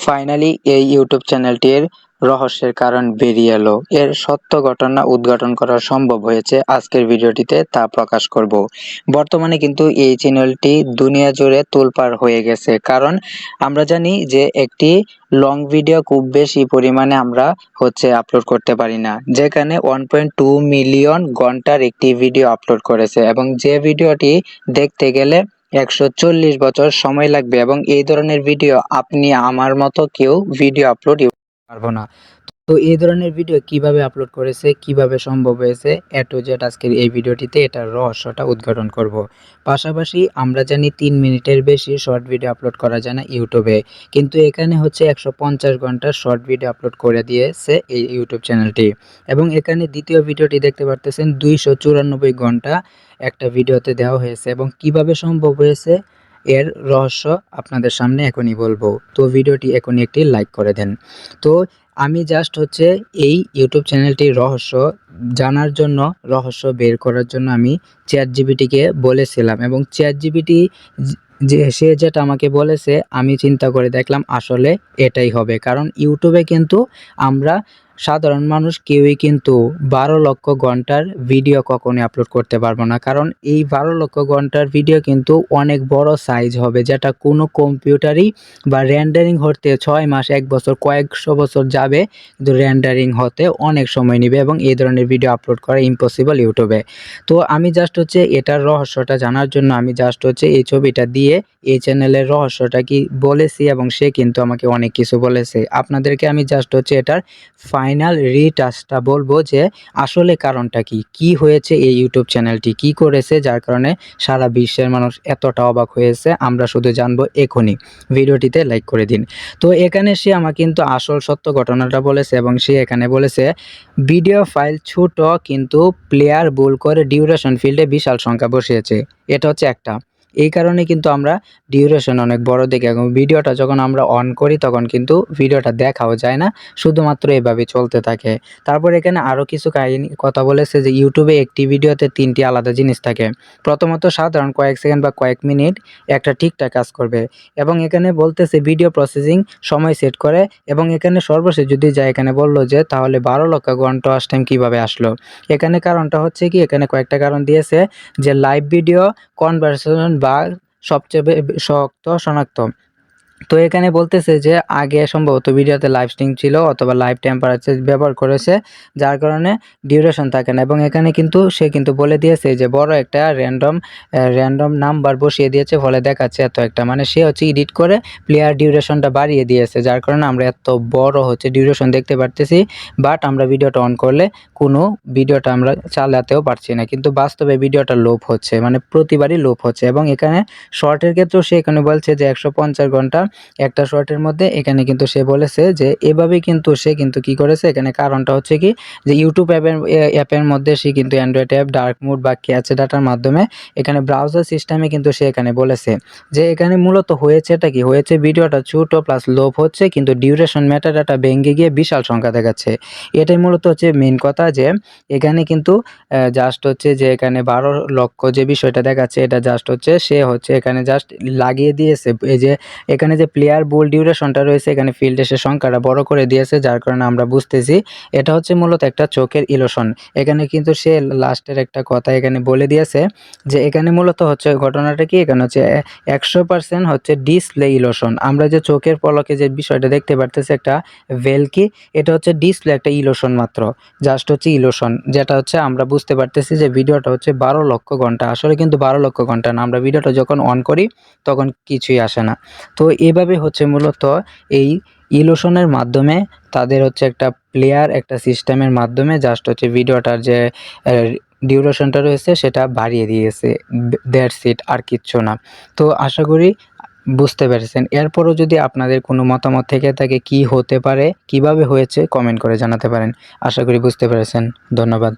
Finally এই YouTube চ্যানেলটির রহস্যের কারণ বেরিয়ে এলো। এর সত্য ঘটনা উদ্ঘাটন করা সম্ভব হয়েছে আজকের ভিডিওটিতে, তা প্রকাশ করব। বর্তমানে কিন্তু এই চ্যানেলটি দুনিয়া জুড়ে তোলপাড় হয়ে গেছে, কারণ আমরা জানি যে একটি লং ভিডিও খুব বেশি পরিমাণে আমরা আপলোড করতে পারি না, যেখানে 1.2 মিলিয়ন ঘন্টার একটি ভিডিও আপলোড করেছে এবং যে ভিডিওটি দেখতে গেলে 140 বছর সময় লাগবে এবং এই ধরনের ভিডিও আপনি আমার মতো কেউ ভিডিও আপলোড পারবো না। তো এই ধরনের ভিডিও কিভাবে আপলোড করেছে, কিভাবে সম্ভব হয়েছে, এ টু জেড আজকের এই ভিডিওটিতে এটার রহস্যটা উদ্ঘাটন করব। পাশাপাশি আমরা জানি 3 মিনিটের বেশি শর্ট ভিডিও আপলোড করা যায় না ইউটিউবে, কিন্তু এখানে 150 ঘন্টার শর্ট ভিডিও আপলোড করে দিয়েছে এই ইউটিউব চ্যানেলটি। এবং এখানে দ্বিতীয় ভিডিওটি দেখতে পারতেছেন 294 ঘন্টা একটা ভিডিওতে দেওয়া হয়েছে। এবং কিভাবে সম্ভব হয়েছে এর রহস্য আপনাদের সামনে এখনই বলবো। তো ভিডিওটি এখনই একটি লাইক করে দেন। তো আমি জাস্ট এই ইউটিউব চ্যানেলটির রহস্য জানার জন্য, রহস্য বের করার জন্য আমি চ্যাট জিপিটিকে বলেছিলাম, এবং চ্যাট জিপিটি যে সে যেটা আমাকে বলেছে আমি চিন্তা করে দেখলাম আসলে এটাই হবে। কারণ ইউটিউবে কিন্তু আমরা সাধারণ মানুষ কেউই কিন্তু 12 লক্ষ ঘন্টার ভিডিও কখনোই আপলোড করতে পারবো না, কারণ এই 12 লক্ষ ঘন্টার ভিডিও কিন্তু অনেক বড় সাইজ হবে, যেটা কোনো কম্পিউটারই বা রেন্ডারিং হতে 6 মাস 1 বছর কয়েকশো বছর যাবে, কিন্তু রেন্ডারিং হতে অনেক সময় নেবে এবং এই ধরনের ভিডিও আপলোড করা ইম্পসিবল ইউটিউবে। তো আমি জাস্ট এটার রহস্যটা জানার জন্য আমি জাস্ট এই ছবিটা দিয়ে এই চ্যানেলের রহস্যটা কি বলেছি, এবং সে কিন্তু আমাকে অনেক কিছু বলেছে। আপনাদেরকে আমি জাস্ট এটার ফাইনাল রিটাচটা বলবো যে আসলে কারণটা কি হয়েছে, এই ইউটিউব চ্যানেলটি কি করেছে যার কারণে সারা বিশ্বের মানুষ এতটা অবাক হয়েছে, আমরা শুধু জানবো এখনই। ভিডিওটিতে লাইক করে দিন। তো এখানে সে আমাকে কিন্তু আসল সত্য ঘটনাটা বলেছে, এবং সে এখানে বলেছে ভিডিও ফাইল ছোট কিন্তু প্লেয়ার ভুল করে ডিউরেশন ফিল্ডে বিশাল সংখ্যা বসিয়েছে। এটা একটা, এই কারণে কিন্তু আমরা ডিউরেশন অনেক বড় দেখি, এবং ভিডিওটা যখন আমরা অন করি তখন কিন্তু ভিডিওটা দেখাও যায় না, শুধুমাত্র এভাবে চলতে থাকে। তারপর এখানে আরও কিছু কাহিনী কথা বলেছে যে ইউটিউবে একটি ভিডিওতে 3টি আলাদা জিনিস থাকে। প্রথমত সাধারণ কয়েক সেকেন্ড বা কয়েক মিনিট একটা ঠিকঠাক কাজ করবে, এবং এখানে বলতেছে ভিডিও প্রসেসিং সময় সেট করে। এবং এখানে সর্বশেষ যদি যায়, এখানে বললো যে তাহলে 12 লক্ষ ঘন্টা ওয়াচ টাইম কীভাবে আসলো। এখানে কারণটা এখানে কয়েকটা কারণ দিয়েছে, যে লাইভ ভিডিও কনভারসেশন বা সবচেয়ে শক্ত শনাক্ত। তো এখানে বলতেছে যে আগে সম্ভবত ভিডিওতে লাইভ স্ট্রিম ছিল অথবা লাইভ টেম্পারেচার ব্যবহার করেছে, যার কারণে ডিউরেশন থাকে না। এবং এখানে কিন্তু সে কিন্তু বলে দিয়েছে যে বড় একটা র্যান্ডম নাম্বার বসিয়ে দিয়েছে, ফলে দেখাচ্ছে এত একটা, মানে সে এডিট করে প্লেয়ার ডিউরেশনটা বাড়িয়ে দিয়েছে, যার কারণে আমরা এত বড় ডিউরেশন দেখতে পারতেছি। বাট আমরা ভিডিওটা অন করলে কোনো ভিডিওটা আমরা চালাতেও পারছি না, কিন্তু বাস্তবে ভিডিওটা লোপ হচ্ছে, মানে প্রতিবারই লোপ হচ্ছে। এবং এখানে শর্টের ক্ষেত্রেও সে এখানে বলছে যে 150 ঘন্টা একটা শর্টের মধ্যে। এখানে কিন্তু সে বলেছে যে এভাবেই কিন্তু সে কিন্তু কি করেছে, এখানে কারণটা কি যে ইউটিউব অ্যাপের মধ্যে সে কিন্তু অ্যান্ড্রয়েড অ্যাপ ডার্ক মোড বা ক্যাচ ডাটার মাধ্যমে এখানে ব্রাউজার সিস্টেমে কিন্তু সে এখানে বলেছে যে এখানে মূলত হয়েছেটা কি হয়েছে, ভিডিওটা ছোট প্লাস লোপ হচ্ছে, কিন্তু ডিউরেশন মেটাডাটা ভেঙে গিয়ে বিশাল সংখ্যা দেখাচ্ছে। এটাই মূলত মেইন কথা, যে এখানে কিন্তু জাস্ট যে এখানে 12 লক্ষ যে বিষয়টা দেখাচ্ছে, এটা জাস্ট সে এখানে জাস্ট লাগিয়ে দিয়েছে। এই যে এখানে যে প্লেয়ার বোল ডিউরেশনটা রয়েছে, এখানে ফিল্ডে সে সংখ্যাটা বড় করে দিয়েছে, যার কারণে আমরা বুঝতেছি এটা মূলত একটা চোখের ইলুশন। এখানে কিন্তু সে লাস্টের একটা কথা এখানে বলে দিয়েছে যে এখানে মূলত ঘটনাটা কি, এখানে 100% ডিসপ্লে ইলুশন। আমরা যে চোখের পলকে যে বিষয়টা দেখতে পারতেছি একটা ভেলকি, এটা ডিসপ্লে একটা ইলুশন মাত্র, জাস্ট ইলুশন, যেটা আমরা বুঝতে পারতেছি যে ভিডিওটা 12 লক্ষ ঘন্টা। আসলে কিন্তু 12 লক্ষ ঘন্টা না, আমরা ভিডিওটা যখন অন করি তখন কিছুই আসে না। তো এভাবে মূলত এই ইলুশনের মাধ্যমে তাদের একটা প্লেয়ার একটা সিস্টেমের মাধ্যমে জাস্ট ভিডিওটার যে ডিউরেশনটা রয়েছে সেটা বাড়িয়ে দিয়েছে, দ্যাটস ইট, আর কিচ্ছু না। তো আশা করি বুঝতে পেরেছেন। এরপরও যদি আপনাদের কোনো মতামত থেকে থাকে কি হতে পারে, কিভাবে হয়েছে, কমেন্ট করে জানাতে পারেন। আশা করি বুঝতে পেরেছেন। ধন্যবাদ।